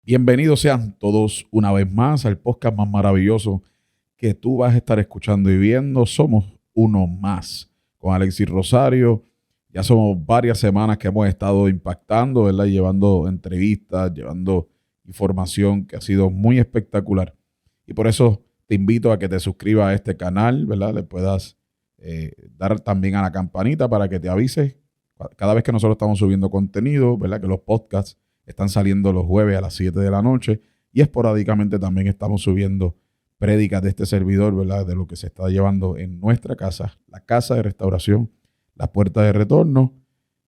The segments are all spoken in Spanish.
Bienvenidos sean todos una vez más al podcast más maravilloso que tú vas a estar escuchando y viendo. Somos uno más con Alexis Rosario. Ya somos varias semanas que hemos estado impactando, ¿verdad? Llevando entrevistas, llevando información que ha sido muy espectacular. Y por eso te invito a que te suscribas a este canal, ¿verdad? Le puedas dar también a la campanita para que te avise cada vez que nosotros estamos subiendo contenido, ¿verdad? Que los podcasts están saliendo los jueves a las 7 de la noche y esporádicamente también estamos subiendo prédicas de este servidor, ¿verdad? De lo que se está llevando en nuestra casa, la casa de restauración, las puertas de retorno,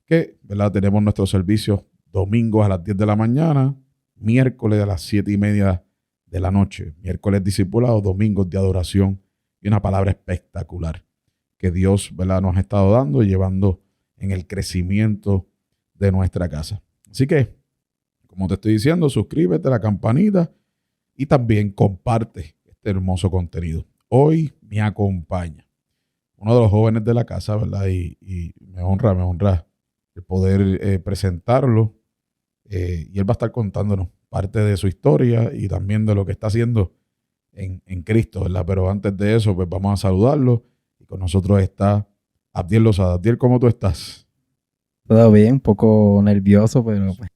que, ¿verdad? Tenemos nuestros servicios domingos a las 10 de la mañana, miércoles a las 7:30 de la noche, miércoles discipulados, domingos de adoración y una palabra espectacular que Dios, ¿verdad? Nos ha estado dando y llevando en el crecimiento de nuestra casa. Así que, como te estoy diciendo, suscríbete a la campanita y también comparte este hermoso contenido. Hoy me acompaña uno de los jóvenes de la casa, ¿verdad? Y me honra el poder presentarlo. Y él va a estar contándonos parte de su historia y también de lo que está haciendo en Cristo, ¿verdad? Pero antes de eso, pues vamos a saludarlo. Y con nosotros está Abdiel Lozada. Abdiel, ¿cómo tú estás? Todo bien, un poco nervioso, pero pues,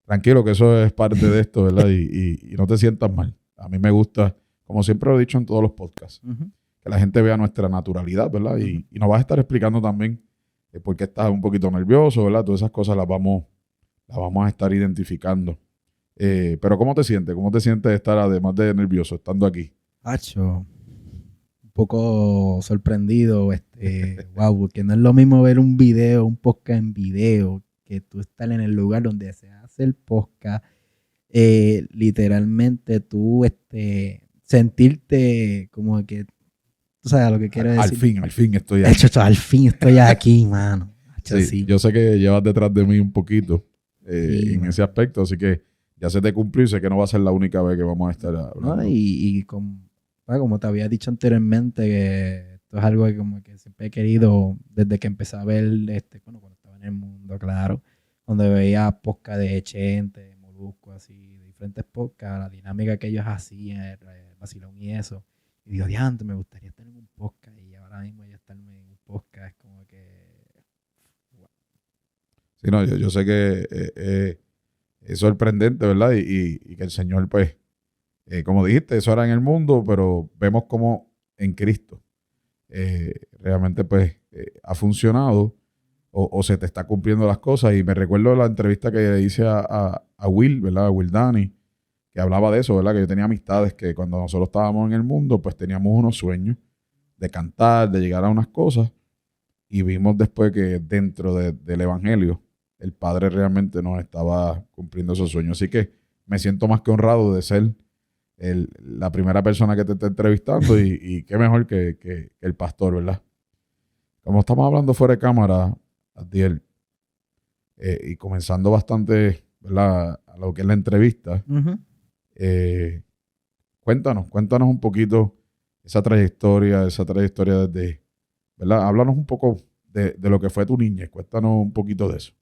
Tranquilo, que eso es parte de esto, ¿verdad? Y no te sientas mal. A mí me gusta, como siempre lo he dicho en todos los podcasts, ujú, que la gente vea nuestra naturalidad, ¿verdad? ujú. Y nos vas a estar explicando también por qué estás un poquito nervioso, ¿verdad? Todas esas cosas las vamos a estar identificando. Pero ¿cómo te sientes? ¿Cómo te sientes de estar, además de nervioso, estando aquí? Acho, un poco sorprendido, wow, porque no es lo mismo ver un video, un podcast en video, que tú estar en el lugar donde se hace el podcast, literalmente tú, sentirte como que, tú sabes lo que quiero Al decir. fin, al fin estoy Acho, aquí. al fin estoy aquí, mano. Acho, Sí, sí, yo sé que llevas detrás de mí un poquito sí, en ese mano. aspecto, así que ya se te cumplió y sé que no va a ser la única vez que vamos a estar ¿No? hablando. Y como te había dicho anteriormente, que esto es algo que como que siempre he querido desde que empecé a ver, bueno, cuando estaba en el mundo, claro, cuando veía podcast de Chente, de Molusco, así, de diferentes podcasts, la dinámica que ellos hacían, el vacilón y eso. Y digo, diante, me gustaría estar en un podcast y ahora mismo ya estarme en un podcast, es como que... wow. Sí, no, yo sé que es sorprendente, ¿verdad? Y que el Señor, pues, como dijiste, eso era en el mundo, pero vemos cómo en Cristo realmente, pues, ha funcionado o se te está cumpliendo las cosas. Y me recuerdo la entrevista que le hice a Will, ¿verdad? A Will Dani, que hablaba de eso, ¿verdad? Que yo tenía amistades que cuando nosotros estábamos en el mundo, pues teníamos unos sueños de cantar, de llegar a unas cosas, y vimos después que dentro del Evangelio el Padre realmente nos estaba cumpliendo esos sueños. Así que me siento más que honrado de ser la primera persona que te está entrevistando y qué mejor que el pastor, ¿verdad? Como estamos hablando fuera de cámara, Adiel, y comenzando bastante, ¿verdad? A lo que es la entrevista, Ujú. eh, cuéntanos un poquito esa trayectoria desde, ¿verdad? Háblanos un poco de lo que fue tu niñez, cuéntanos un poquito de eso.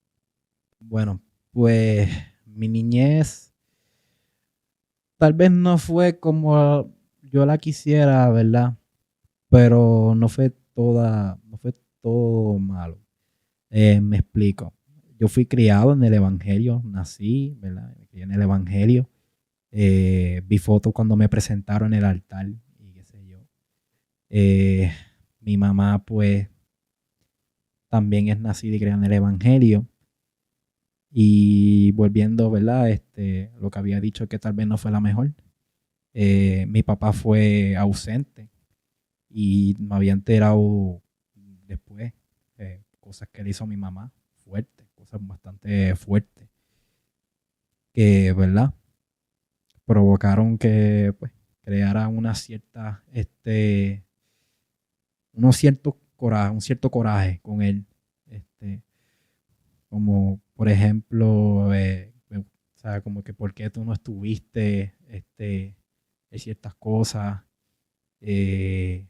Bueno, pues mi niñez tal vez no fue como yo la quisiera, ¿verdad? Pero no fue todo malo. Me explico. Yo fui criado en el Evangelio, nací, ¿verdad? Me crié en el Evangelio. Vi fotos cuando me presentaron en el altar y qué sé yo. Eh, Mi mamá, pues, también es nacida y criada en el Evangelio. Y volviendo, ¿verdad? Lo que había dicho que tal vez no fue la mejor. Mi papá fue ausente y me había enterado después cosas que le hizo a mi mamá, fuertes, cosas bastante fuertes, que, ¿verdad? Provocaron que, pues, creara un cierto coraje con él, este, como, por ejemplo, o sea, como que por qué tú no estuviste, en ciertas cosas, eh,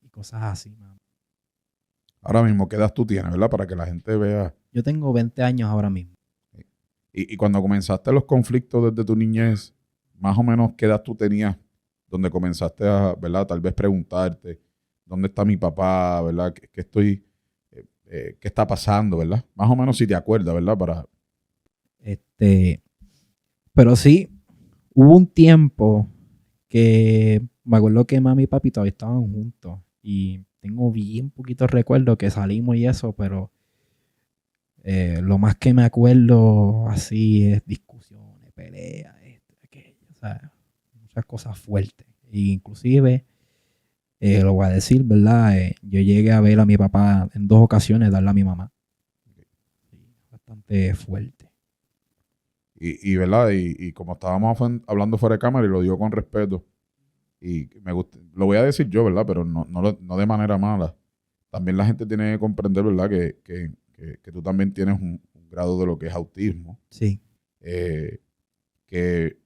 y cosas así, mano. Ahora mismo, ¿qué edad tú tienes, verdad? Para que la gente vea. Yo tengo 20 años ahora mismo. Y cuando comenzaste los conflictos desde tu niñez, más o menos qué edad tú tenías, donde comenzaste a, ¿verdad? Tal vez preguntarte, ¿dónde está mi papá? ¿Verdad? ¿Qué está pasando? ¿Verdad? Más o menos si te acuerdas, ¿verdad? Este, pero sí, hubo un tiempo que me acuerdo que mami y papi todavía estaban juntos y tengo bien poquitos recuerdos que salimos y eso, pero lo más que me acuerdo así es discusiones, peleas, esto, aquello, o sea, muchas cosas fuertes. E inclusive, lo voy a decir, ¿verdad? Yo llegué a ver a mi papá en 2 ocasiones darle a mi mamá. Sí, bastante fuerte. ¿Verdad? Y como estábamos hablando fuera de cámara y lo digo con respeto, y me gusta, lo voy a decir yo, ¿verdad? Pero no de manera mala. También la gente tiene que comprender, ¿verdad? Que tú también tienes un grado de lo que es autismo. Sí. eh, que,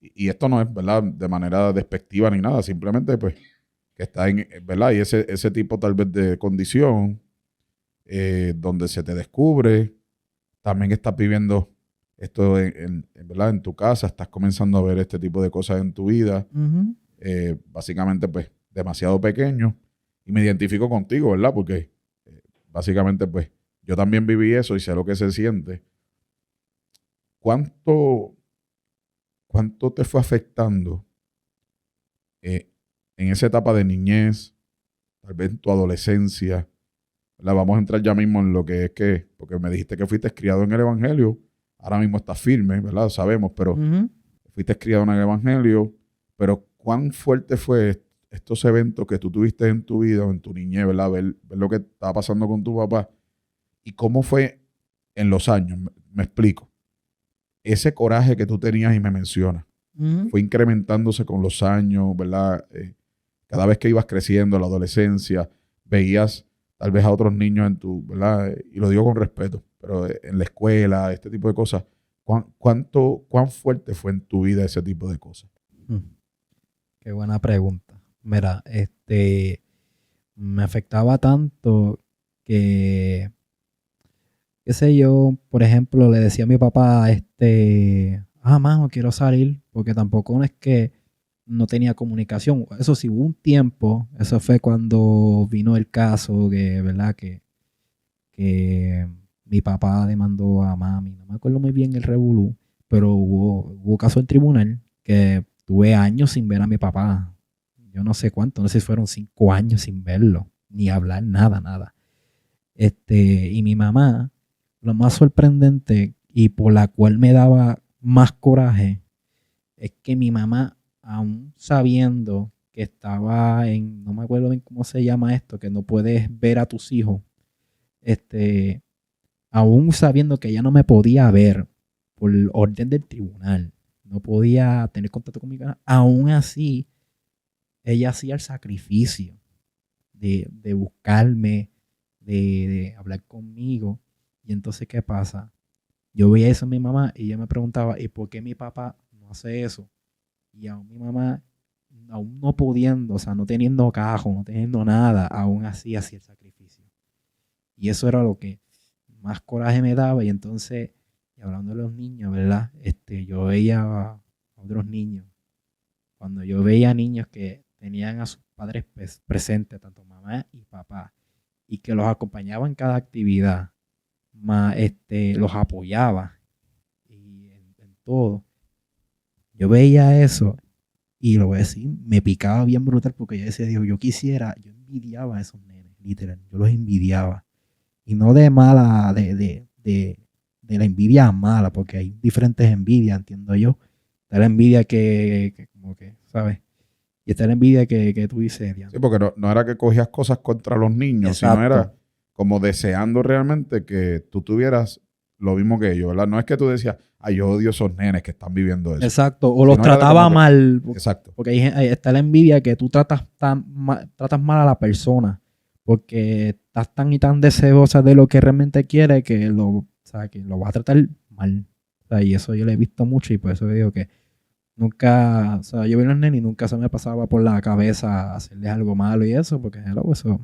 y esto no es, ¿verdad? De manera despectiva ni nada, simplemente pues que está en, ¿verdad? Y ese tipo tal vez de condición donde se te descubre, también estás viviendo esto ¿verdad? En tu casa, estás comenzando a ver este tipo de cosas en tu vida, Ujú. básicamente pues demasiado pequeño, y me identifico contigo, ¿verdad? Porque básicamente pues yo también viví eso y sé lo que se siente. ¿Cuánto, cuánto te fue afectando eh, en esa etapa de niñez, tal vez en tu adolescencia? ¿Verdad? Vamos a entrar ya mismo en lo que es porque me dijiste que fuiste criado en el Evangelio, ahora mismo estás firme, ¿verdad? Sabemos, pero Ujú. fuiste criado en el Evangelio, pero ¿cuán fuerte fue estos eventos que tú tuviste en tu vida o en tu niñez, ¿verdad? Ver lo que estaba pasando con tu papá y cómo fue en los años, me explico. Ese coraje que tú tenías y me mencionas, Ujú. fue incrementándose con los años, ¿verdad? Cada vez que ibas creciendo, la adolescencia, veías tal vez a otros niños en tu, ¿verdad? Y lo digo con respeto, pero en la escuela, este tipo de cosas. ¿Cuán fuerte fue en tu vida ese tipo de cosas? Mm, Qué buena pregunta. Mira, me afectaba tanto que, qué sé yo, por ejemplo, le decía a mi papá, mano, quiero salir, porque tampoco no es que no tenía comunicación. Eso sí, hubo un tiempo, eso fue cuando vino el caso que, ¿verdad? Que mi papá demandó a mami, no me acuerdo muy bien el revolú, pero hubo caso en tribunal que tuve años sin ver a mi papá. Yo no sé cuánto, no sé si fueron 5 años sin verlo, ni hablar, nada, nada. Y mi mamá, lo más sorprendente y por la cual me daba más coraje, es que mi mamá, aún sabiendo que estaba en, no me acuerdo bien cómo se llama esto, que no puedes ver a tus hijos, este, aún sabiendo que ella no me podía ver por orden del tribunal, no podía tener contacto con mi canal, aún así, ella hacía el sacrificio de buscarme, de hablar conmigo. Y entonces, ¿qué pasa? Yo veía eso en mi mamá y ella me preguntaba, ¿y por qué mi papá no hace eso? Y aún mi mamá, aún no pudiendo, o sea, no teniendo cajo, no teniendo nada, aún así hacía el sacrificio. Y eso era lo que más coraje me daba. Y entonces, y hablando de los niños, ¿verdad? Yo veía a otros niños. Cuando yo veía niños que tenían a sus padres presentes, tanto mamá y papá, y que los acompañaba en cada actividad, más los apoyaba y en todo. Yo veía eso y lo voy a decir, me picaba bien brutal porque yo decía, Dios, yo quisiera, yo envidiaba a esos nenes, literal, yo los envidiaba. Y no de mala, de la envidia mala, porque hay diferentes envidias, entiendo yo. Está la envidia que como que, ¿sabes? Y está la envidia que tú dices, Sí, diablo. porque no era que cogías cosas contra los niños, sino Exacto, era como deseando realmente que tú tuvieras lo mismo que ellos, ¿verdad? No es que tú decías, ay, yo odio esos nenes que están viviendo eso, exacto. O los sino era de trataba como que, mal, exacto. porque está la envidia que tú tratas mal a la persona, porque estás tan y tan deseosa de lo que realmente quiere o sea, que lo vas a tratar mal. O sea, y eso yo lo he visto mucho y por eso digo que nunca, o sea, yo vi a los nenes y nunca se me pasaba por la cabeza hacerles algo malo y eso, porque hello, eso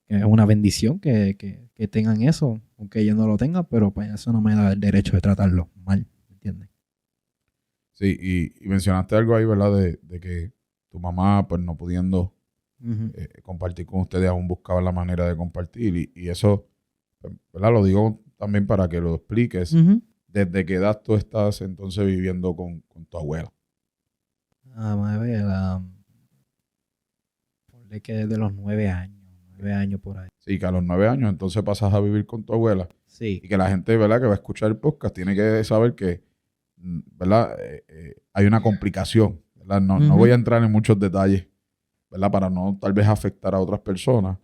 es una bendición que tengan eso, aunque ellos no lo tengan, pero pues eso no me da el derecho de tratarlo mal, ¿entiendes? Sí, y mencionaste algo ahí, ¿verdad? De que tu mamá, pues no pudiendo compartir con ustedes, aún buscaba la manera de compartir. Y eso, pues, ¿verdad? Lo digo también para que lo expliques. Ujú. ¿Desde qué edad tú estás entonces viviendo con tu abuela? A ver, ponle que desde los 9 años por ahí. Sí, que a los 9 años entonces pasas a vivir con tu abuela. Sí. Y que la gente, ¿verdad? Que va a escuchar el podcast tiene que saber que, ¿verdad? Hay una complicación, ¿verdad? No voy a entrar en muchos detalles, ¿verdad? Para no tal vez afectar a otras personas,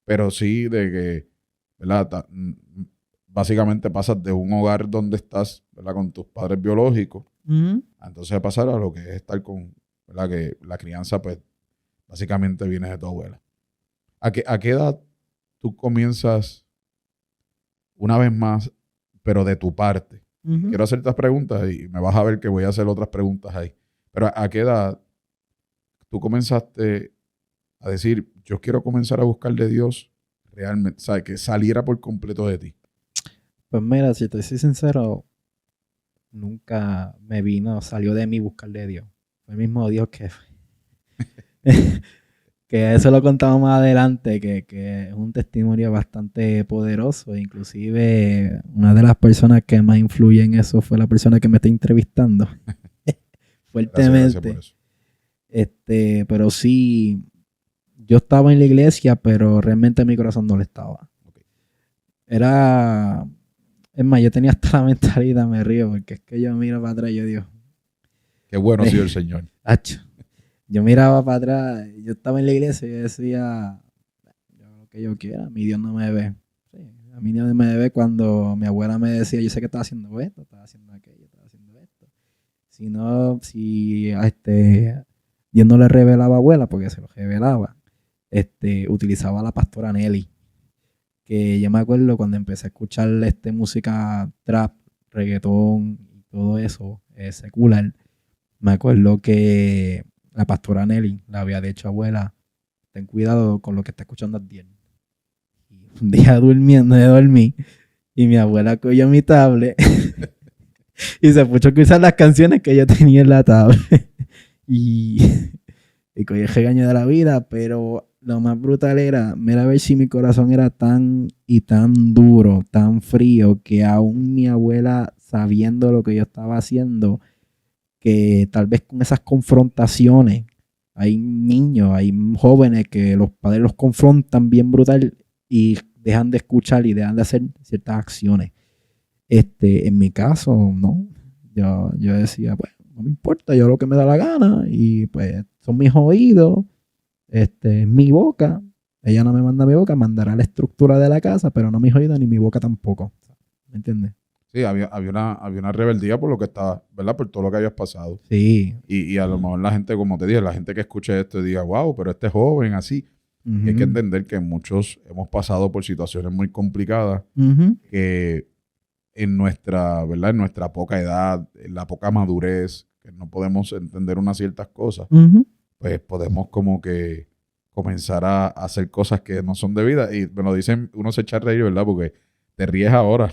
pero sí de que, ¿verdad? Básicamente pasas de un hogar donde estás, ¿verdad? Con tus padres biológicos, Ujú. a entonces pasar a lo que es estar con, ¿verdad? Que la crianza, pues, básicamente viene de tu abuela. ¿A qué edad tú comienzas una vez más, pero de tu parte? Ujú. Quiero hacer estas preguntas y me vas a ver que voy a hacer otras preguntas ahí. Pero ¿a qué edad tú comenzaste a decir, yo quiero comenzar a buscar de Dios realmente, o sea, que saliera por completo de ti? Pues mira, si te soy sincero, nunca salió de mí buscarle a Dios. Fue el mismo Dios que eso lo contamos más adelante, que es un testimonio bastante poderoso. Inclusive, una de las personas que más influye en eso fue la persona que me está entrevistando. Gracias por Fuertemente. eso. Pero sí, yo estaba en la iglesia, pero realmente mi corazón no le estaba. Ok. Era, es más, yo tenía hasta la mentalidad, me río, porque es que yo miro para atrás y yo digo, Qué bueno ha sido el Señor. "Acho". Yo miraba para atrás, yo estaba en la iglesia y yo decía, yo hago lo que yo quiera, mi Dios no me ve. Sí, a mí Dios me ve cuando mi abuela me decía, yo sé que estaba haciendo esto, estaba haciendo aquello, estaba haciendo esto. Si no, si a Dios no le revelaba a abuela, porque se lo revelaba, utilizaba a la pastora Nelly, que yo me acuerdo cuando empecé a escuchar música trap, reggaetón y todo eso, secular, me acuerdo que la pastora Nelly le había dicho, abuela, ten cuidado con lo que está escuchando Adiel. Y un día durmiendo, yo dormí, y mi abuela cogió mi tablet y se puso a escuchar las canciones que yo tenía en la tablet. y, y cogí el regaño de la vida, pero lo más brutal era, mira a ver si mi corazón era tan y tan duro, tan frío, que aún mi abuela, sabiendo lo que yo estaba haciendo, que tal vez con esas confrontaciones, hay niños, hay jóvenes que los padres los confrontan bien brutal y dejan de escuchar y dejan de hacer ciertas acciones. En mi caso, no. Yo decía, bueno, no me importa, yo lo que me da la gana y pues son mis oídos, mi boca. Ella no me manda mi boca, mandará la estructura de la casa, pero no mis oídos ni mi boca tampoco. ¿Me entiendes? Sí, había una rebeldía por lo que estaba, ¿verdad? Por todo lo que habías pasado. Sí. Y a lo mejor la gente, como te dije, la gente que escuche esto y diga, wow, pero este joven así. Y hay que Ujú. entender que muchos hemos pasado por situaciones muy complicadas Ujú. que en nuestra, ¿verdad? En nuestra poca edad, en la poca madurez, que no podemos entender unas ciertas cosas, Ujú. pues podemos como que comenzar a hacer cosas que no son debidas. Y me lo dicen, uno se echa a reír, ¿verdad? Porque te ríes ahora,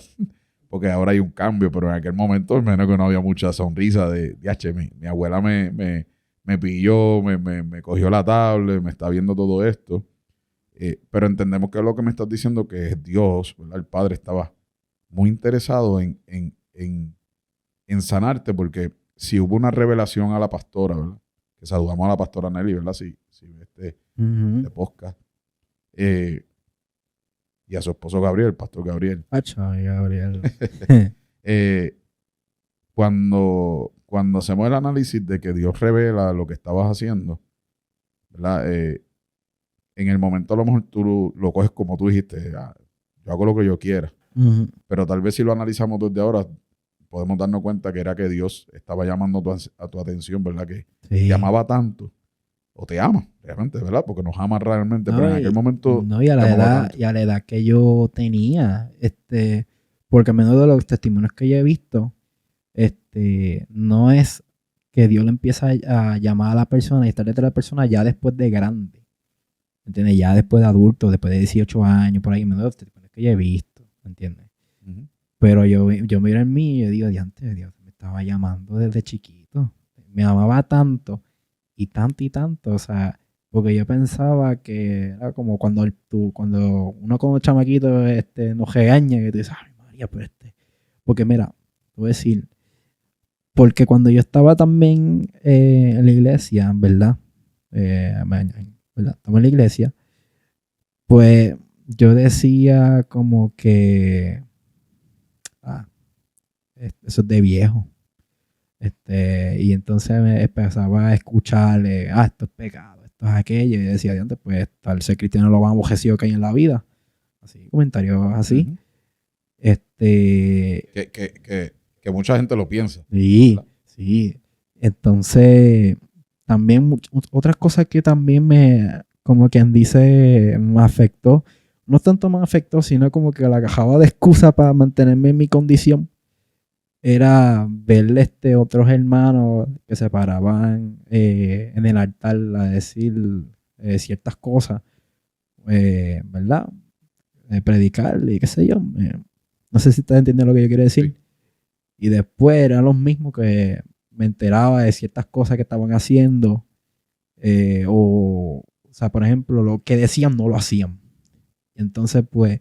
porque ahora hay un cambio, pero en aquel momento, menos que no había mucha sonrisa de mi abuela me pilló, me cogió la tablet, me está viendo todo esto. Pero entendemos que es lo que me estás diciendo, que es Dios, ¿verdad? El Padre estaba muy interesado en sanarte, porque si hubo una revelación a la pastora, ¿verdad? Que saludamos a la pastora Nelly, ¿verdad? Si ve Ujú. este podcast. eh, y a su esposo Gabriel, el pastor Gabriel. Acho, ay, Gabriel. Eh, cuando hacemos el análisis de que Dios revela lo que estabas haciendo, ¿verdad? En el momento a lo mejor tú lo coges como tú dijiste, "Ah, yo hago lo que yo quiera". Ujú. Pero tal vez si lo analizamos desde ahora, podemos darnos cuenta que era que Dios estaba llamando a tu atención, ¿verdad? Que te Sí. amaba tanto, o te ama, realmente, ¿verdad? Porque nos ama realmente, pero en No, aquel momento no, y a te la amaba edad, tanto. y a la edad que yo tenía, porque a menudo de los testimonios que yo he visto, no es que Dios le empieza a llamar a la persona y estar detrás de la persona ya después de grande. entiendes? Ya después de adulto, después de 18 años, por ahí, me doy este tipo que ya he visto, ¿me entiendes? Ujú. Pero yo miro en mí y yo digo, diante, Dios, me estaba llamando desde chiquito. Me amaba tanto y tanto y tanto, o sea, porque yo pensaba que era como cuando uno como chamaquito nos regaña, que tú dices, ay María, pero porque mira, te voy a decir, porque cuando yo estaba también en la iglesia, ¿verdad? ¿Verdad? Estaba en la iglesia, pues yo decía como que, ah, eso es de viejo. Y entonces me empezaba a escucharle, esto es pecado, esto es aquello, y decía, antes, pues tal ser cristiano lo más aborrecido que hay en la vida. Así, comentarios así. Ujú. Este, Que mucha gente lo piensa, sí, ¿verdad? sí. Entonces, también otras cosas que también como quien dice, me afectó. No tanto me afectó, sino como que la cajaba de excusa para mantenerme en mi condición era ver otros hermanos que se paraban en el altar a decir ciertas cosas, ¿verdad? Predicar y qué sé yo. No sé si estás entendiendo lo que yo quiero decir. Sí. Y después eran los mismos que me enteraba de ciertas cosas que estaban haciendo. O sea, por ejemplo, lo que decían no lo hacían. Y entonces, pues,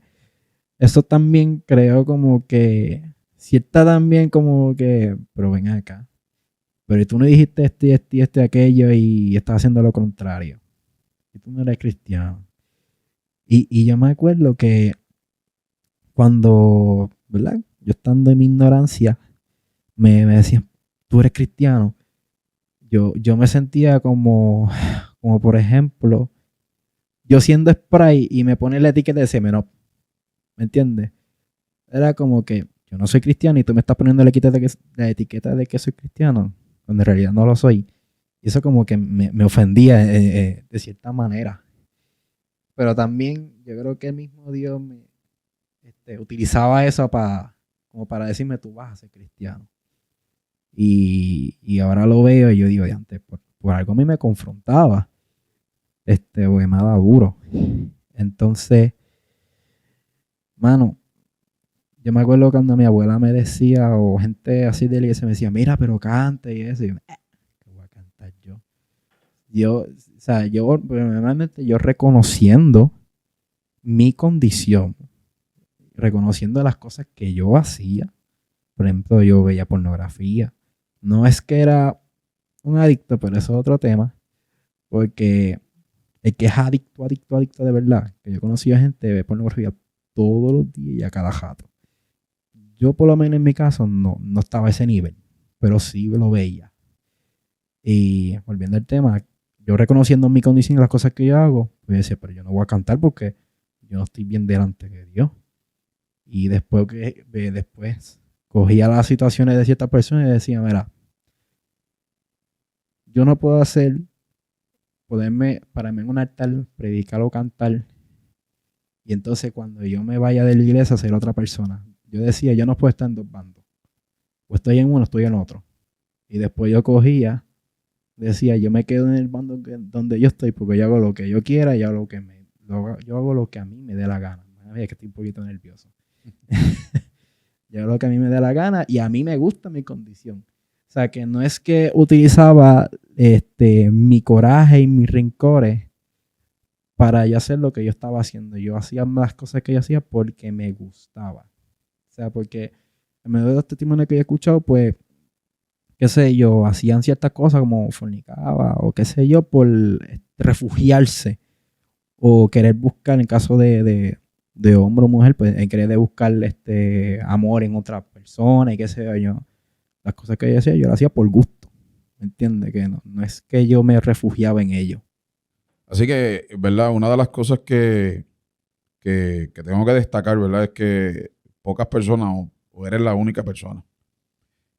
eso también creo como que, cierta también como que, pero ven acá. Pero tú no dijiste esto y esto y esto y aquello y estás haciendo lo contrario. Y tú no eres cristiano. Y yo me acuerdo que cuando, ¿verdad? Yo estando en mi ignorancia, me decían, tú eres cristiano. Yo me sentía como por ejemplo, yo siendo spray y me pone la etiqueta de semen, ¿me entiendes? Era como que yo no soy cristiano y tú me estás poniendo la etiqueta de que soy cristiano, cuando en realidad no lo soy. Y eso como que me ofendía de cierta manera. Pero también yo creo que el mismo Dios utilizaba eso como para decirme, tú vas a ser cristiano. Y ahora lo veo y yo digo, antes por algo a mí me confrontaba, porque me daba duro. Entonces, mano, yo me acuerdo cuando mi abuela me decía, o gente así de la iglesia me decía, mira, pero canta y eso. Y yo, ¿qué voy a cantar yo? O sea, realmente yo reconociendo mi condición, reconociendo las cosas que yo hacía. Por ejemplo, yo veía pornografía. No es que era un adicto, pero eso es otro tema, porque el que es adicto, adicto, adicto de verdad, que yo conocía gente que ve pornografía todos los días y a cada rato. Yo por lo menos en mi caso no estaba a ese nivel, pero sí lo veía. Y volviendo al tema, yo reconociendo mi condición y las cosas que yo hago, pues decía, pero yo no voy a cantar porque yo no estoy bien delante de Dios. Y después cogía las situaciones de ciertas personas y decía, mira, yo no puedo pararme en un altar, predicar o cantar, y entonces cuando yo me vaya de la iglesia ser otra persona. Yo decía, yo no puedo estar en dos bandos. O estoy en uno, o estoy en otro. Y después yo cogía, decía, yo me quedo en el bando donde yo estoy porque yo hago lo que yo quiera y hago yo hago lo que a mí me dé la gana. Es que estoy un poquito nervioso. Yo hago lo que a mí me dé la gana y a mí me gusta mi condición. O sea, que no es que utilizaba mi coraje y mis rencores para yo hacer lo que yo estaba haciendo. Yo hacía más cosas que yo hacía porque me gustaba. O sea, porque en medio de los testimonios que he escuchado, pues, qué sé yo, hacían ciertas cosas como fornicaba o qué sé yo, por refugiarse o querer buscar, en caso de hombre o mujer, pues en querer de buscar amor en otra persona y qué sé yo. Las cosas que yo hacía, yo las hacía por gusto. ¿Me entiendes? Que no es que yo me refugiaba en ello. Así que, ¿verdad? Una de las cosas que tengo que destacar, ¿verdad? Es que pocas personas, o eres la única persona,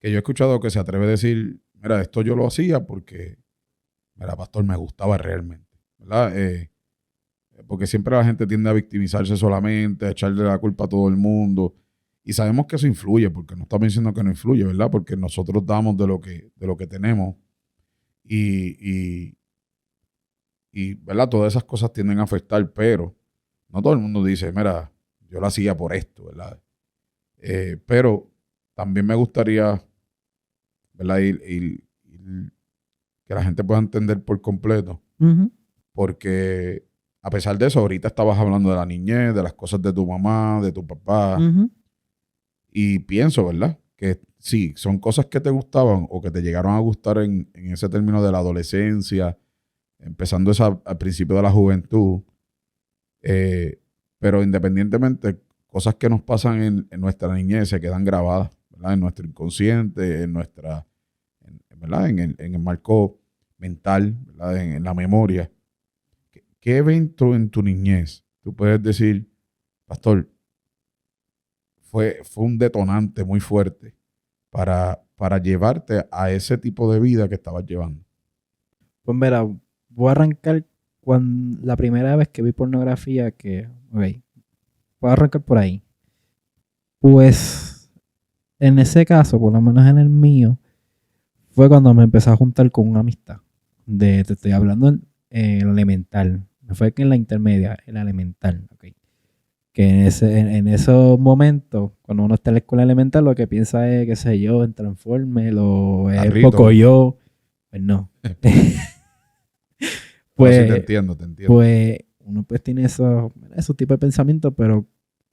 que yo he escuchado que se atreve a decir, mira, esto yo lo hacía porque, mira, pastor, me gustaba realmente, ¿verdad? Porque siempre la gente tiende a victimizarse solamente, a echarle la culpa a todo el mundo. Y sabemos que eso influye, porque no estamos diciendo que no influye, ¿verdad? Porque nosotros damos de lo que tenemos. Y y, ¿verdad? Todas esas cosas tienden a afectar, pero no todo el mundo dice, mira, yo lo hacía por esto, ¿verdad? Pero también me gustaría, ¿verdad? Que la gente pueda entender por completo, Ujú, porque a pesar de eso, ahorita estabas hablando de la niñez, de las cosas de tu mamá, de tu papá, ujú, y pienso, ¿verdad? Que sí, son cosas que te gustaban o que te llegaron a gustar en ese término de la adolescencia, empezando esa, al principio de la juventud, eh, pero independientemente, cosas que nos pasan en nuestra niñez se quedan grabadas, ¿verdad? En nuestro inconsciente, en nuestra, ¿verdad? En el marco mental, ¿verdad? En la memoria. ¿Qué evento en tu niñez tú puedes decir, pastor, fue un detonante muy fuerte para llevarte a ese tipo de vida que estabas llevando? Pues mira, voy a arrancar cuando la primera vez que vi pornografía ok, voy a arrancar por ahí. Pues en ese caso, por lo menos en el mío, fue cuando me empecé a juntar con una amistad. Te estoy hablando en el elemental. No fue que en la intermedia, en la elemental. Ok. Que en esos momentos, cuando uno está en la escuela elemental, lo que piensa es, qué sé yo, en Transformers o es Carrito. Pocoyo. Pues no. Pero sí te Pues, entiendo, te entiendo. pues uno pues tiene esos tipos de pensamientos, pero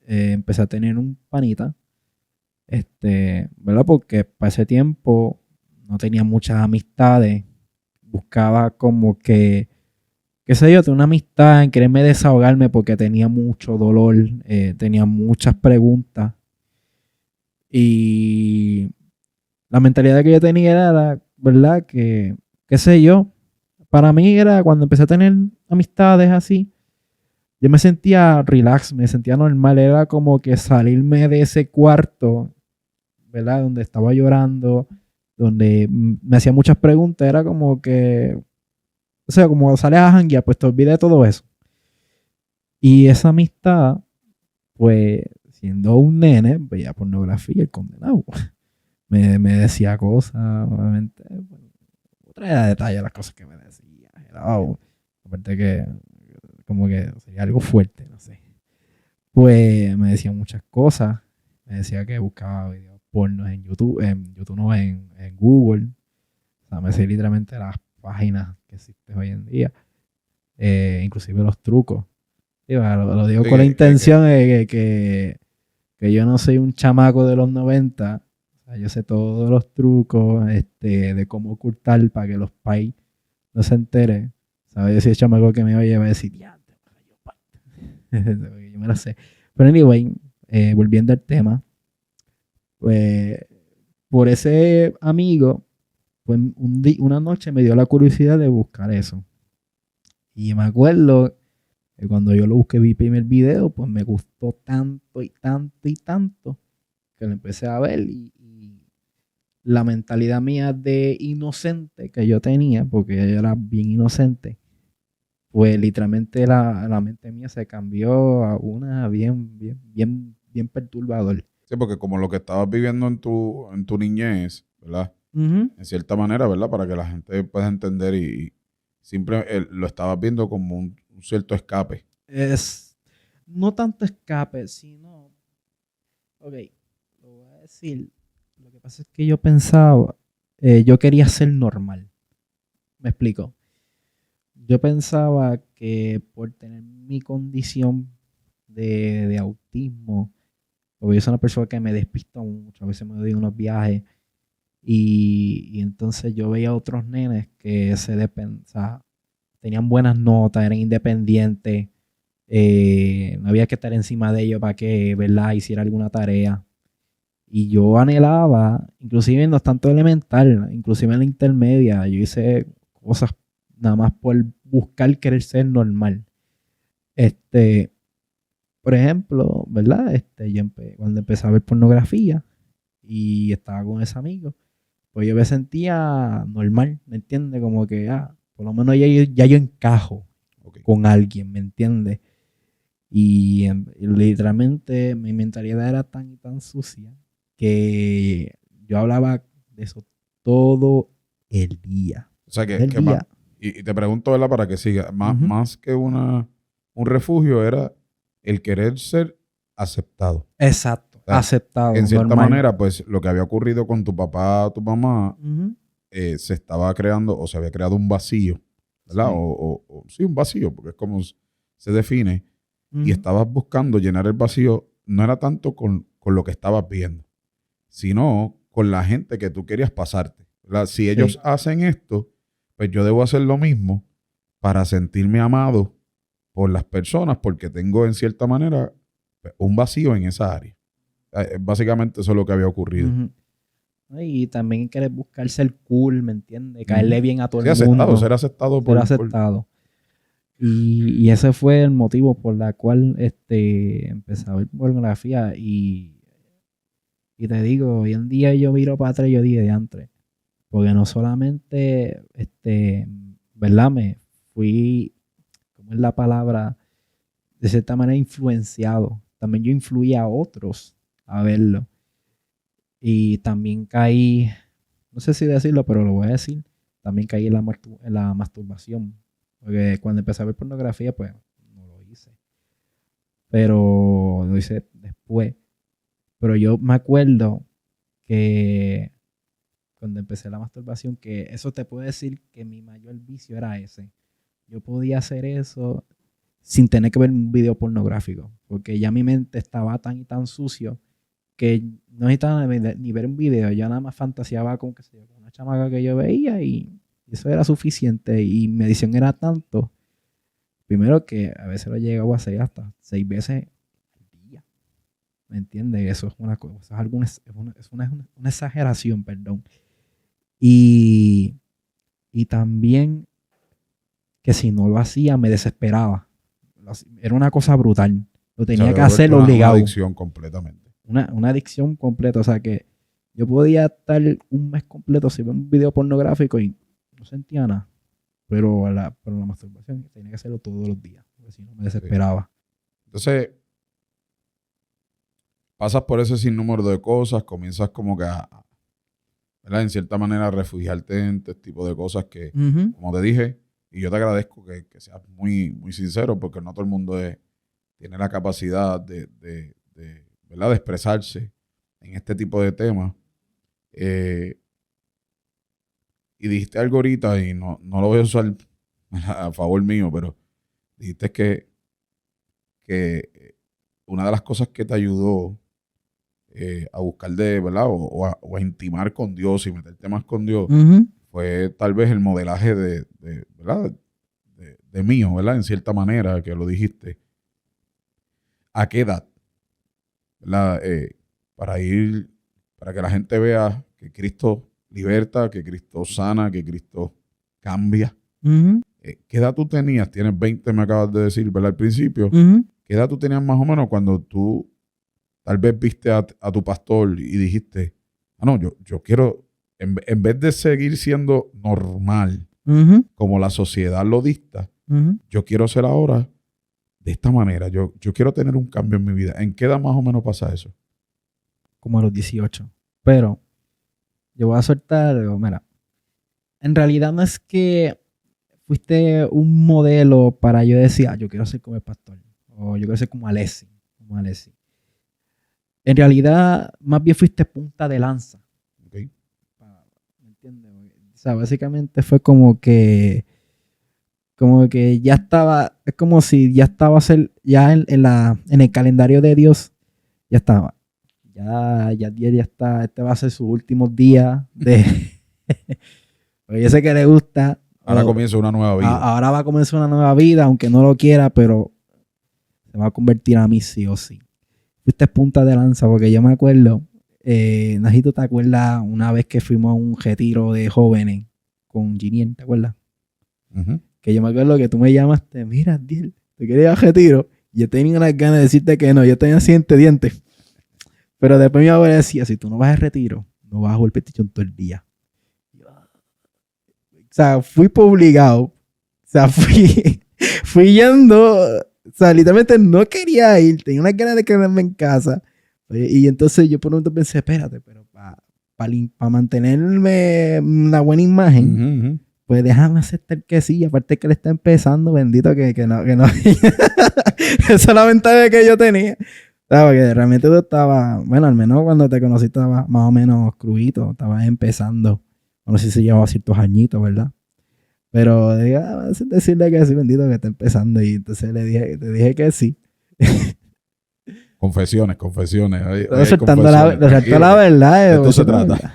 empecé a tener un panita, ¿verdad? Porque para ese tiempo no tenía muchas amistades, buscaba como que, qué sé yo, tener una amistad en quererme desahogarme porque tenía mucho dolor, tenía muchas preguntas y la mentalidad que yo tenía era, ¿verdad? Que, qué sé yo, para mí era cuando empecé a tener amistades así. Yo me sentía relax, me sentía normal, era como que salirme de ese cuarto, ¿verdad? Donde estaba llorando, donde me hacía muchas preguntas, era como que, o sea, como sales a janguear, pues te olvides de todo eso. Y esa amistad, pues, siendo un nene, veía pornografía, el condenado. Me decía cosas, obviamente, bueno, traía a detalle las cosas que me decía. Era, aparte que, como que sería algo fuerte, no sé. Pues me decía muchas cosas. Me decía que buscaba videos pornos en YouTube no, en Google. O sea, me decía literalmente las páginas que existen hoy en día. Inclusive los trucos. Sí, va, lo digo Sí, con la intención de que yo no soy un chamaco de los 90. O sea, yo sé todos los trucos de cómo ocultar para que los pais no se enteren. ¿Sabes? Si el chamaco que me oye va a decir, ya, yo me la sé. Pero anyway, volviendo al tema, pues por ese amigo, pues una noche me dio la curiosidad de buscar eso. Y me acuerdo que cuando yo lo busqué, vi el primer video, pues me gustó tanto y tanto y tanto que lo empecé a ver y la mentalidad mía de inocente que yo tenía, porque yo era bien inocente, pues literalmente la mente mía se cambió a una bien perturbador. sí, porque como lo que estabas viviendo en tu niñez, ¿verdad? Ujú. En cierta manera, ¿verdad? Para que la gente pueda entender y siempre lo estabas viendo como un cierto escape. Es no tanto escape, sino, ok, lo voy a decir, lo que pasa es que yo pensaba, yo quería ser normal, me explico. Yo pensaba que por tener mi condición de autismo, porque yo soy una persona que me despisto mucho, a veces me doy unos viajes y entonces yo veía a otros nenes que o sea, tenían buenas notas, eran independientes, no había que estar encima de ellos para que, ¿verdad?, hiciera alguna tarea. Y yo anhelaba, inclusive no es tanto elemental, inclusive en la intermedia, yo hice cosas nada más por buscar querer ser normal. Este, por ejemplo, ¿verdad? Cuando empecé a ver pornografía y estaba con ese amigo, pues yo me sentía normal, ¿me entiendes? Como que, por lo menos ya yo encajo Ok. con alguien, ¿me entiendes? Y literalmente mi mentalidad era tan y tan sucia que yo hablaba de eso todo el día. O sea, Todo el día. Y te pregunto, ¿verdad? Para que siga. Más que un refugio era el querer ser aceptado. Exacto, O sea, aceptado, en cierta normal. manera, pues lo que había ocurrido con tu papá, tu mamá, se estaba creando o se había creado un vacío, ¿verdad? Sí. Sí, un vacío, porque es como se define. Y Ujú. estabas buscando llenar el vacío, no era tanto con lo que estabas viendo, sino con la gente que tú querías pasarte, ¿verdad? Si ellos Sí. hacen esto, pues yo debo hacer lo mismo para sentirme amado por las personas, porque tengo en cierta manera pues, un vacío en esa área. Básicamente eso es lo que había ocurrido. Ujú. ¿No? Y también querer buscar ser cool, ¿me entiendes? Ujú. Caerle bien a todo Sí, el aceptado, mundo, ser aceptado ser por... aceptado. Y ese fue el motivo por la cual empecé a ver pornografía. Y te digo, hoy en día yo miro para atrás y yo dije diantre. Porque no solamente, ¿verdad? Me fui, ¿cómo es la palabra? De cierta manera influenciado. También yo influía a otros a verlo. Y también caí, no sé si decirlo, pero lo voy a decir, también caí en la masturbación. Porque cuando empecé a ver pornografía, pues no lo hice. Pero lo hice después. Pero yo me acuerdo que cuando empecé la masturbación, que eso te puedo decir que mi mayor vicio era ese. Yo podía hacer eso sin tener que ver un video pornográfico, porque ya mi mente estaba tan y tan sucio que no necesitaba ni ver un video, yo nada más fantaseaba con, qué sé yo, con una chamaca que yo veía y eso era suficiente y mi edición era tanto, primero que a veces lo llegaba a hacer hasta 6 veces al día, ¿me entiendes? Eso es una cosa, una exageración, perdón. Y, y también que si no lo hacía me desesperaba. Era una cosa brutal. Lo O sea, tenía que había hacer vuelto una obligado. adicción completamente. Una adicción completa. O sea que yo podía estar un mes completo sin ver un video pornográfico y no sentía nada. Pero la masturbación tenía que hacerlo todos los días. Porque si no me Sí. desesperaba. Entonces, pasas por ese sinnúmero de cosas, comienzas como que ¿verdad? En cierta manera, refugiarte en este tipo de cosas que, como te dije, y yo te agradezco que seas muy, muy sincero, porque no todo el mundo tiene la capacidad ¿verdad? De expresarse en este tipo de temas. Y dijiste algo ahorita, y no lo voy a usar a favor mío, pero dijiste que una de las cosas que te ayudó a buscar ¿verdad? O a intimar con Dios y meterte más con Dios, fue tal vez el modelaje ¿verdad? De mío, ¿verdad? En cierta manera que lo dijiste. ¿A qué edad? ¿Verdad? Para que la gente vea que Cristo liberta, que Cristo sana, que Cristo cambia. ¿Qué edad tú tenías? Tienes 20, me acabas de decir, ¿verdad? Al principio. ¿Qué edad tú tenías más o menos cuando tú tal vez viste a tu pastor y dijiste, no, yo quiero, en vez de seguir siendo normal, como la sociedad lo dicta, yo quiero ser ahora de esta manera. Yo quiero tener un cambio en mi vida. ¿En qué edad más o menos pasa eso? Como a los 18. Pero yo voy a soltar, mira, en realidad no es que fuiste un modelo para yo decir, yo quiero ser como el pastor, o yo quiero ser como Alessi. En realidad, más bien fuiste punta de lanza. Okay. ¿Me entiendes? O sea, básicamente fue como que ya estaba, es como si ya estaba ya en el calendario de Dios, ya estaba. Ya está, este va a ser sus últimos días de... Porque yo sé que le gusta. Ahora comienza una nueva vida. Ahora va a comenzar una nueva vida, aunque no lo quiera, pero se va a convertir a mí sí o sí. Fuiste punta de lanza, porque yo me acuerdo, Najito, ¿te acuerdas una vez que fuimos a un retiro de jóvenes con Giniel, ¿te acuerdas? Que yo me acuerdo que tú me llamaste, mira, Diel, ¿te quieres ir a retiro? Y yo tenía unas ganas de decirte que no, yo tenía 100 dientes. Pero después mi abuela decía, si tú no vas a retiro, no vas a jugar PlayStation todo el día. O sea, fui por obligado. O sea, fui yendo. O sea, literalmente no quería ir. Tenía unas ganas de quedarme en casa. Y entonces yo por un momento pensé, espérate, pero para mantenerme una buena imagen, pues déjame aceptar que sí. Aparte que él está empezando, bendito que no. Esa es la ventaja que yo tenía. Claro, porque realmente tú estabas, bueno, al menos cuando te conocí estabas más o menos crudito, estabas empezando. No sé si llevaba ciertos añitos, ¿verdad? Pero decirle que sí, bendito que está empezando. Y entonces te dije que sí. Confesiones. Estoy soltando la verdad. De esto se trata.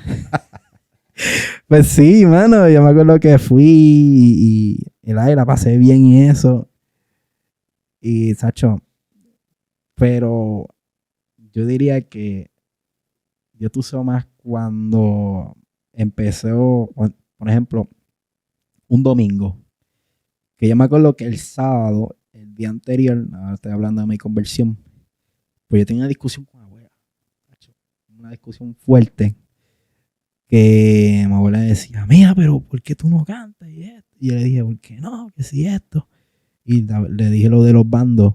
Pues sí, mano, yo me acuerdo que fui y la pasé bien y eso. Y, Sacho, pero yo diría que yo tuve más cuando empezó, por ejemplo, un domingo. Que yo me acuerdo que el sábado, el día anterior, ahora estoy hablando de mi conversión, pues yo tenía una discusión con mi abuela. Sacho, una discusión fuerte. Que mi abuela decía, mira, pero ¿por qué tú no cantas? Y esto. Y yo le dije, ¿por qué no? Que si esto. Y le dije lo de los bandos.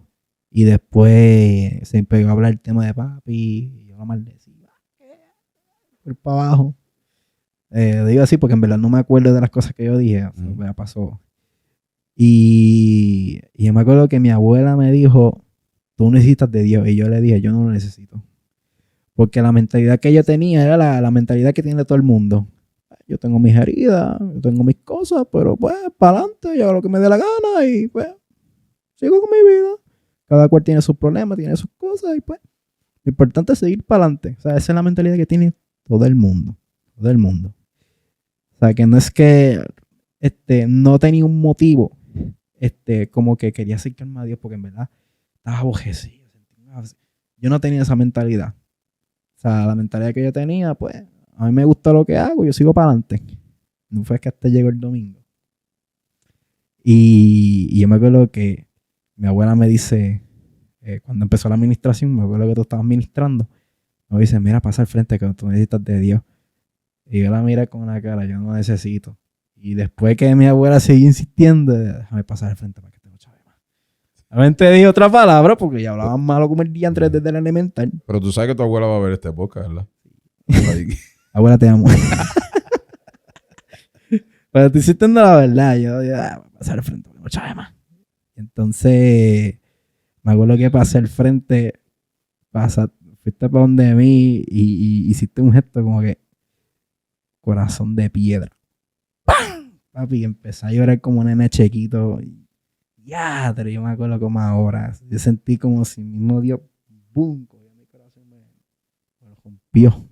Y después se empezó a hablar el tema de papi. Y yo lo maldecía. Por para abajo. Digo así porque en verdad no me acuerdo de las cosas que yo dije. Ya pasó. Y yo me acuerdo que mi abuela me dijo, tú necesitas de Dios. Y yo le dije, yo no lo necesito. Porque la mentalidad que yo tenía era la mentalidad que tiene todo el mundo. Yo tengo mis heridas, yo tengo mis cosas, pero pues, para adelante, yo hago lo que me dé la gana y pues, sigo con mi vida. Cada cual tiene sus problemas, tiene sus cosas y pues, lo importante es seguir para adelante. O sea, esa es la mentalidad que tiene todo el mundo. Todo el mundo. O sea, que no es que no tenía un motivo, como que quería acercarme a Dios porque en verdad estaba abojecido. Yo no tenía esa mentalidad. O sea, la mentalidad que yo tenía, pues, a mí me gusta lo que hago, yo sigo para adelante. No fue que hasta llegó el domingo. Y yo me acuerdo que mi abuela me dice, cuando empezó la administración, me acuerdo que tú estabas ministrando, me dice, mira, pasa al frente que tú necesitas de Dios. Y yo la miré con una cara, yo no necesito. Y después que mi abuela siguió insistiendo, déjame pasar al frente para que te lo chave más. Realmente dije otra palabra porque ya hablaban malo como el día antes desde el elemental. Pero tú sabes que tu abuela va a ver este podcast, ¿verdad? Abuela, te amo. Pero tú hiciste la verdad. Yo voy a pasar al frente, no chave más. Entonces, me acuerdo que pasé al frente, fuiste para donde mí y hiciste un gesto como que corazón de piedra. ¡Pam! Papi, empecé a llorar como un nene chiquito. Ya, pero yo me acuerdo como ahora. Yo sentí como si mismo Dios, ¡boom! Cogió mi corazón y me lo rompió.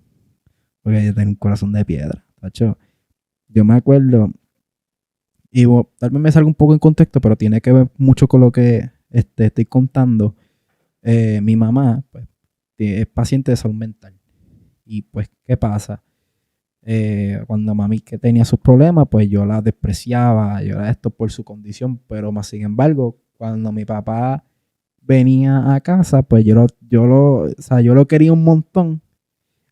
Porque yo tengo un corazón de piedra. ¿Tacho? Yo me acuerdo, y tal vez me salga un poco en contexto, pero tiene que ver mucho con lo que estoy contando. Mi mamá, pues, es paciente de salud mental. Y pues, ¿qué pasa? Cuando mami que tenía sus problemas, pues yo la despreciaba, yo era esto por su condición, pero más sin embargo, cuando mi papá venía a casa, pues yo lo quería un montón,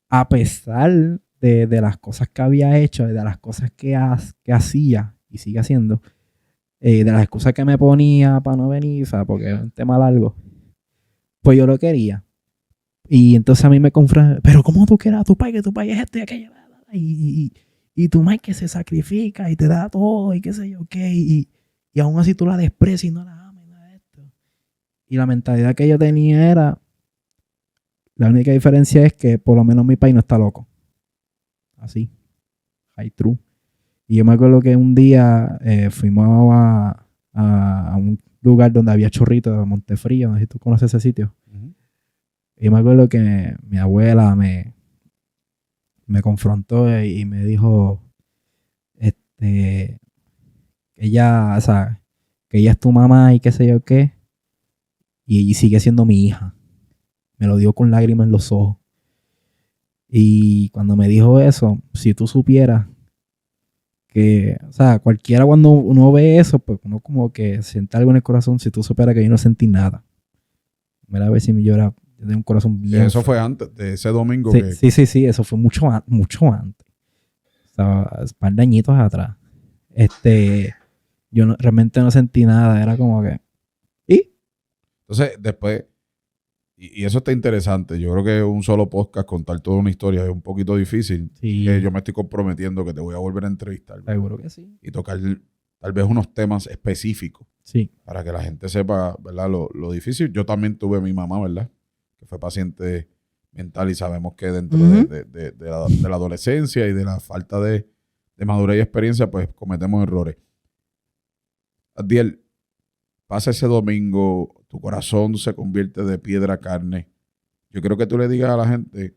a pesar de las cosas que había hecho, de las cosas que hacía y sigue haciendo, de las excusas que me ponía para no venir, o sea, porque es un tema largo, pues yo lo quería. Y entonces a mí me confronta, pero ¿cómo tú quieras a tu padre, que tu padre es esto y aquello? Y tu madre que se sacrifica y te da todo y qué sé yo qué, y aún así tú la desprecias y no la amas y nada de esto. Y la mentalidad que yo tenía era, la única diferencia es que por lo menos mi país no está loco. Así, high true. Y yo me acuerdo que un día fuimos a un lugar donde había chorritos de Montefrío, no sé si tú conoces ese sitio. Uh-huh. Y yo me acuerdo que mi abuela me confrontó y me dijo, ella, o sea, que ella es tu mamá y qué sé yo qué, y sigue siendo mi hija. Me lo dio con lágrimas en los ojos. Y cuando me dijo eso, si tú supieras que, o sea, cualquiera cuando uno ve eso, pues uno como que siente algo en el corazón, si tú supieras que yo no sentí nada. Mira a ver si me llora, yo tengo un corazón bien. Sí, eso fue antes de ese domingo. Sí, sí, eso fue mucho antes. O sea, un par de añitos atrás. Yo realmente no sentí nada, era como que... ¿Y? Entonces, después, Y eso está interesante. Yo creo que un solo podcast, contar toda una historia es un poquito difícil. Sí. Que yo me estoy comprometiendo que te voy a volver a entrevistar, ¿verdad? Seguro que sí. Y tocar tal vez unos temas específicos Sí. para que la gente sepa, ¿verdad? Lo difícil. Yo también tuve a mi mamá, ¿verdad? Que fue paciente mental y sabemos que dentro Ujú. de la adolescencia y de la falta de madurez y experiencia, pues cometemos errores. Adiel, pasa ese domingo, tu corazón se convierte de piedra a carne. Yo creo que tú le digas a la gente,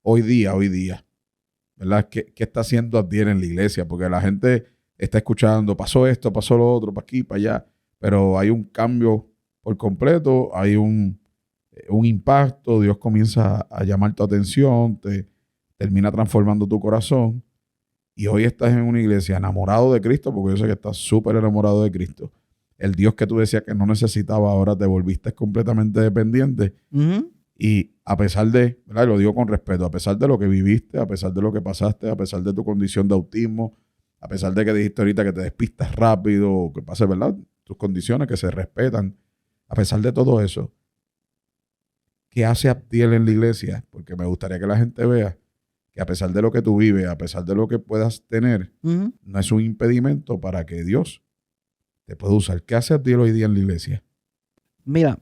hoy día, ¿verdad? ¿Qué está haciendo Adiel en la iglesia? Porque la gente está escuchando, pasó esto, pasó lo otro, para aquí, para allá, pero hay un cambio por completo, hay un impacto, Dios comienza a llamar tu atención, te termina transformando tu corazón y hoy estás en una iglesia enamorado de Cristo, porque yo sé que estás súper enamorado de Cristo. El Dios que tú decías que no necesitaba, ahora te volviste completamente dependiente. Ujú. Y a pesar de, ¿verdad? Lo digo con respeto, a pesar de lo que viviste, a pesar de lo que pasaste, a pesar de tu condición de autismo, a pesar de que dijiste ahorita que te despistas rápido, que pase, ¿verdad? Tus condiciones que se respetan, a pesar de todo eso, ¿qué hace Abdiel en la iglesia? Porque me gustaría que la gente vea que a pesar de lo que tú vives, a pesar de lo que puedas tener, Ujú. no es un impedimento para que Dios te pueda usar. ¿Qué hace Abdiel hoy día en la iglesia? Mira,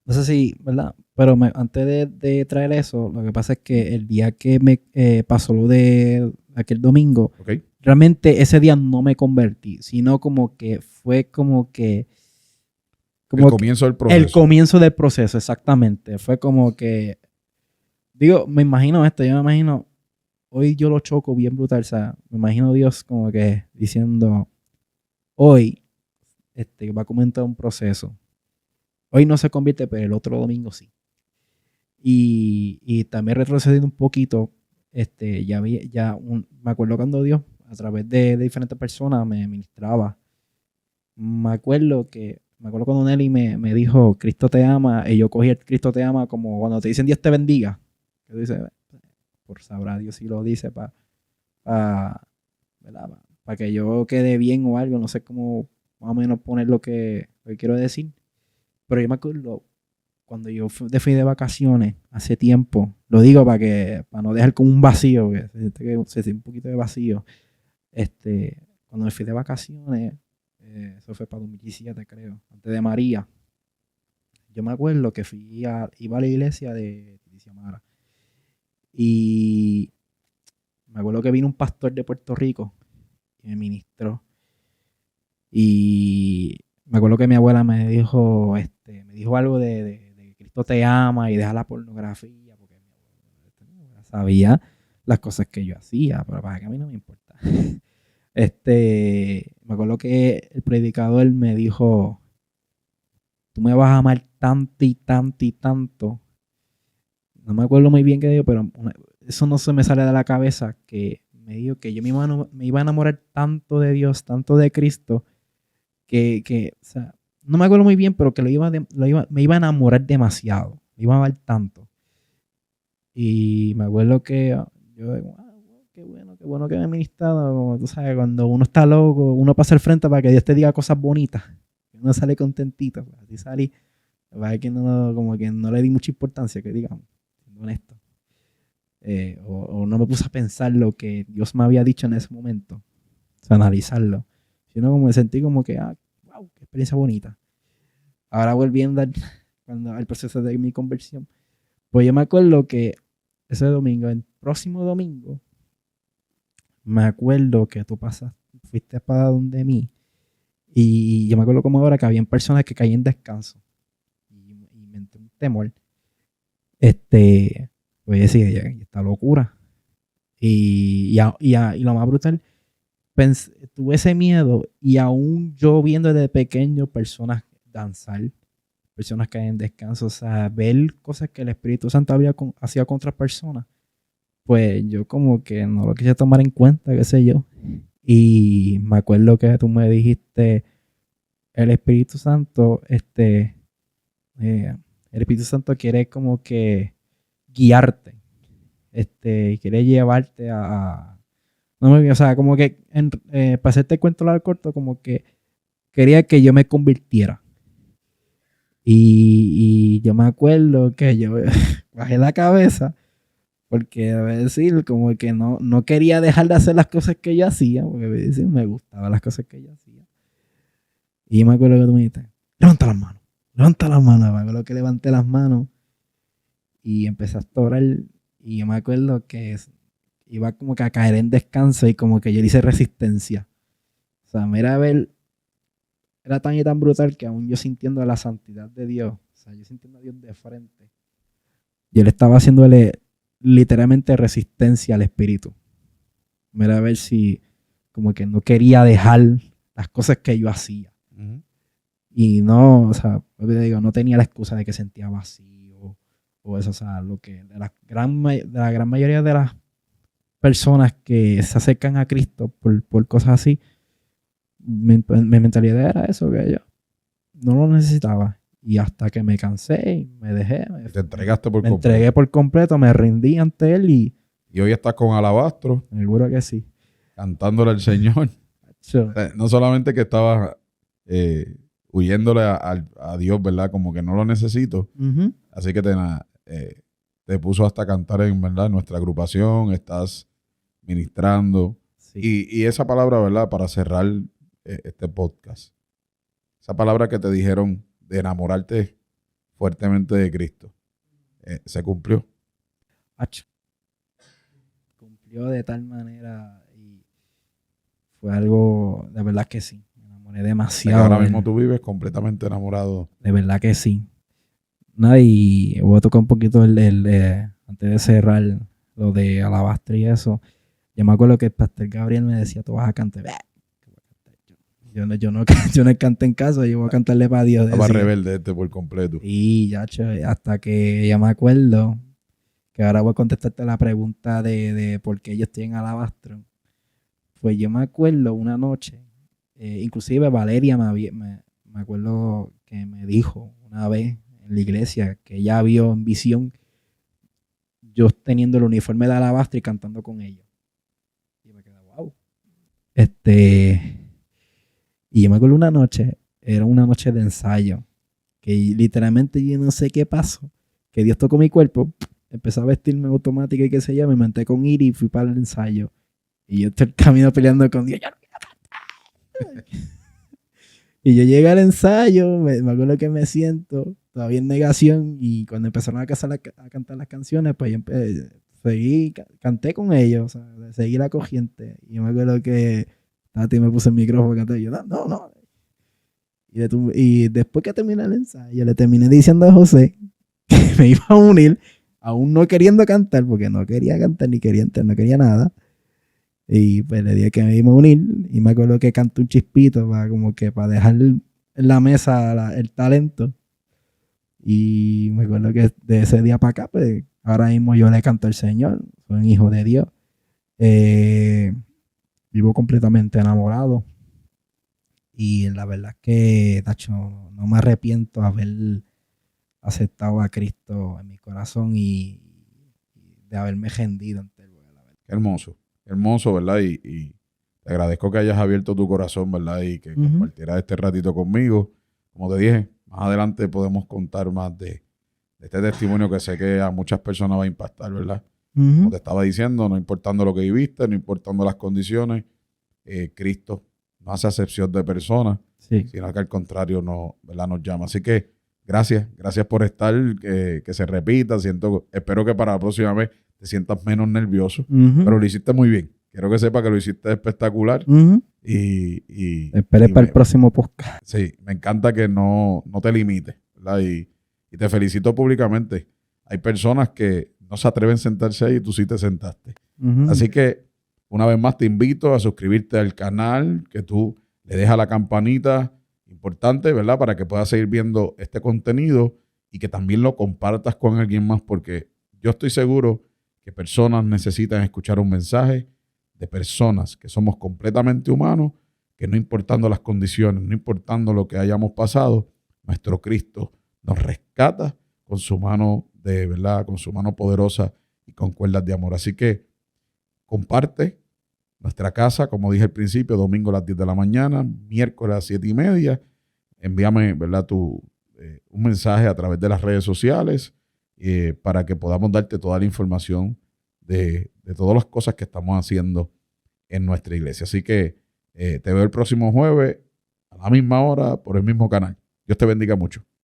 no sé si, ¿verdad? Pero antes de traer eso, lo que pasa es que el día que me pasó lo de aquel domingo, ¿Ok? realmente ese día no me convertí, sino como que fue El como que comienzo del el proceso. comienzo del proceso, exactamente. Fue como que, digo, me imagino esto, yo me imagino, hoy yo lo choco bien brutal, o sea, me imagino Dios como que diciendo, hoy va a comenzar un proceso. Hoy no se convierte, pero el otro domingo sí. Y también retrocediendo un poquito, me acuerdo cuando Dios, a través de diferentes personas, me ministraba. Me acuerdo cuando Nelly me dijo, Cristo te ama, y yo cogí el Cristo te ama como cuando te dicen Dios te bendiga. Que dice, por sabrá Dios si lo dice para que yo quede bien o algo, no sé cómo más o menos poner lo que quiero decir. Pero yo me acuerdo cuando yo fui de vacaciones hace tiempo, lo digo para no dejar como un vacío, que se siente un poquito de vacío. Cuando me fui de vacaciones, eso fue para 2017 creo, antes de María. Yo me acuerdo que iba a la iglesia de Titia Mara y me acuerdo que vino un pastor de Puerto Rico y me ministró. Y me acuerdo que mi abuela me dijo algo de Cristo te ama y deja la pornografía, porque mi abuela sabía las cosas que yo hacía, pero para que a mí no me importa. Me acuerdo que el predicador me dijo, tú me vas a amar tanto y tanto y tanto. No me acuerdo muy bien qué dijo, pero eso no se me sale de la cabeza, que me dijo que yo me iba a enamorar tanto de Dios, tanto de Cristo, o sea, no me acuerdo muy bien, pero que me iba a enamorar demasiado, me iba a amar tanto. Y me acuerdo que yo digo, qué bueno que me he ministrado, como tú sabes, cuando uno está loco, uno pasa al frente para que Dios te diga cosas bonitas, uno sale contentito, pues, así salí, que no, como que no le di mucha importancia, que digamos, siendo honesto. O no me puse a pensar lo que Dios me había dicho en ese momento, o sea, analizarlo, sino como me sentí como que, wow, qué experiencia bonita. Ahora volviendo al proceso de mi conversión, pues yo me acuerdo que ese domingo, el próximo domingo, me acuerdo que fuiste para donde mí y yo me acuerdo como ahora que habían personas que caían en descanso y me entró un temor. Pues decía, ya, esta locura. Y lo más brutal, tuve ese miedo y aún yo viendo desde pequeño personas danzar, personas caer en descanso, o sea, ver cosas que el Espíritu Santo hacía con otras personas, pues yo como que no lo quise tomar en cuenta, qué sé yo. Y me acuerdo que tú me dijiste, el Espíritu Santo, el Espíritu Santo quiere como que guiarte, quiere llevarte no me o sea, como que para hacerte el cuento largo corto, como que quería que yo me convirtiera. Y yo me acuerdo que yo bajé la cabeza porque, a decir, como que no quería dejar de hacer las cosas que yo hacía, porque me gustaban las cosas que yo hacía. Y yo me acuerdo que tú me dijiste, levanta las manos, levanta las manos. Me acuerdo que levanté las manos y empecé a orar. Y yo me acuerdo que iba como que a caer en descanso y como que yo le hice resistencia. O sea, mira, a ver, era tan y tan brutal que aún yo sintiendo la santidad de Dios, o sea, yo sintiendo a Dios de frente, yo le estaba haciéndole literalmente resistencia al espíritu. Mira, a ver si como que no quería dejar las cosas que yo hacía. Ujú. Y no, o sea, lo que te digo, no tenía la excusa de que sentía vacío o eso, o sea, lo que de la gran mayoría de las personas que se acercan a Cristo por cosas así, mi mentalidad era eso, que yo no lo necesitaba. Y hasta que me cansé y me dejé, Te entregaste por me completo. entregué por completo, me rendí ante Él y Y hoy estás con Alabastro, seguro que sí. cantándole al Señor. No solamente que estabas huyéndole a Dios, ¿verdad? Como que no lo necesito. Uh-huh. Así que te puso hasta cantar en, ¿verdad? Nuestra agrupación, estás ministrando. Sí. Y esa palabra, ¿verdad? Para cerrar este podcast. Esa palabra que te dijeron de enamorarte fuertemente de Cristo. ¿Se cumplió? Ach, cumplió de tal manera y fue algo, de verdad que sí. Me enamoré O sea, que demasiado. ahora de mismo él. tú vives completamente enamorado. De verdad que sí. Nada, y voy a tocar un poquito antes de cerrar lo de Alabastre y eso. Yo me acuerdo que el pastor Gabriel me decía, tú vas a cantar. Yo no, yo no canté en casa, yo voy a cantarle para Dios. Estaba Decía. rebelde por completo. Y ya, hasta que ya me acuerdo que ahora voy a contestarte la pregunta de por qué yo estoy en Alabastro. Pues yo me acuerdo una noche, inclusive Valeria me acuerdo que me dijo una vez en la iglesia que ella vio en visión yo teniendo el uniforme de Alabastro y cantando con ellos. Y me quedé, wow. Y yo me acuerdo una noche, era una noche de ensayo, que literalmente yo no sé qué pasó, que Dios tocó mi cuerpo, empezó a vestirme automática y qué sé yo, me monté con Iri y fui para el ensayo. Y yo estoy el camino peleando con Dios, ya no quiero cantar. Y yo llegué al ensayo, me acuerdo que me siento, todavía en negación, y cuando empezaron a cantar las canciones, pues yo canté con ellos, o sea, seguí la corriente. Y yo me acuerdo que Tati me puso el micrófono y canté, y yo, no. Y después que terminé el ensayo, le terminé diciendo a José que me iba a unir, aún no queriendo cantar, porque no quería cantar ni quería entrar, no quería nada. Y pues le dije que me iba a unir y me acuerdo que canté un chispito para dejar en la mesa el talento. Y me acuerdo que de ese día para acá, pues ahora mismo yo le canto al Señor, soy un hijo de Dios. Vivo completamente enamorado. Y la verdad es que, Tacho, no me arrepiento de haber aceptado a Cristo en mi corazón y de haberme rendido ante él. Qué hermoso, ¿verdad? Y te agradezco que hayas abierto tu corazón, ¿verdad? Y que compartieras este ratito conmigo. Como te dije, más adelante podemos contar más de este testimonio que sé que a muchas personas va a impactar, ¿verdad? Como te estaba diciendo, no importando lo que viviste, no importando las condiciones, Cristo no hace acepción de personas, sino que al contrario ¿verdad? Nos llama. Así que gracias por estar, que se repita. Espero que para la próxima vez te sientas menos nervioso, pero lo hiciste muy bien. Quiero que sepa que lo hiciste espectacular. Espere para el próximo podcast. Sí, me encanta que no te limites, ¿verdad? Y te felicito públicamente. Hay personas que no se atreven a sentarse ahí y tú sí te sentaste. Así que, una vez más, te invito a suscribirte al canal, que tú le dejas la campanita importante, ¿verdad? Para que puedas seguir viendo este contenido y que también lo compartas con alguien más, porque yo estoy seguro que personas necesitan escuchar un mensaje de personas que somos completamente humanos, que no importando las condiciones, no importando lo que hayamos pasado, nuestro Cristo nos rescata con su mano de verdad, con su mano poderosa y con cuerdas de amor. Así que comparte nuestra casa, como dije al principio, domingo a las 10 de la mañana, miércoles a las 7:30. Envíame, ¿verdad?, tu un mensaje a través de las redes sociales para que podamos darte toda la información de todas las cosas que estamos haciendo en nuestra iglesia. Así que te veo el próximo jueves a la misma hora por el mismo canal. Dios te bendiga mucho.